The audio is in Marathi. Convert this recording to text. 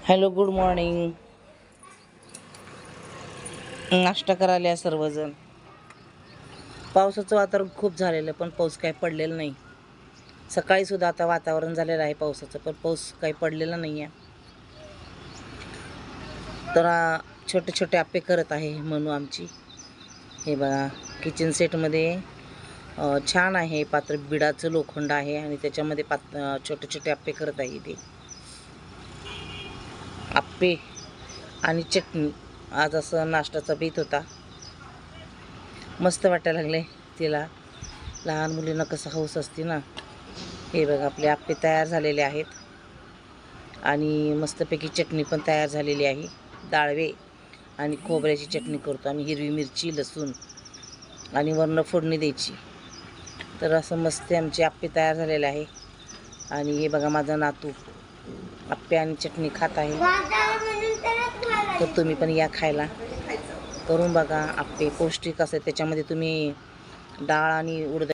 Hello, good morning. नाश्ता करायला सर्वजण. पावसाचं वातावरण खूप झालेलं पण पाऊस काही पडलेला नाही. सकाळी सुद्धा आता वातावरण झालेलं आहे पावसाचं, पण पाऊस काही पडलेला नाही आहे. तर छोटे छोटे आप्पे करत आहे म्हणू आमची. हे बघा, किचन सेटमध्ये छान आहे. पात्र बिडाचं लोखंड आहे आणि त्याच्यामध्ये छोटे छोटे आप्पे करत आहे. ते आप्पे आणि चटणी. आज असं नाश्त्याचा बेत होता. मस्त वाटायला लागले तिला. लहान मुलींना कसं हौस असते ना. हे बघा, आपले आप्पे तयार झालेले आहेत आणि मस्तपैकी चटणी पण तयार झालेली आहे. डाळवे आणि खोबऱ्याची चटणी करतो आम्ही. हिरवी मिरची, लसूण आणि वरनं फोडणी द्यायची. तर असं मस्त आमचे आप्पे तयार झालेले आहे. आणि हे बघा, माझा नातू आप्पे आणि चटणी खात आहे. तर तुम्ही पण या खायला. करून बघा. आप्पे पौष्टिक असते. त्याच्यामध्ये तुम्ही डाळ आणि उडद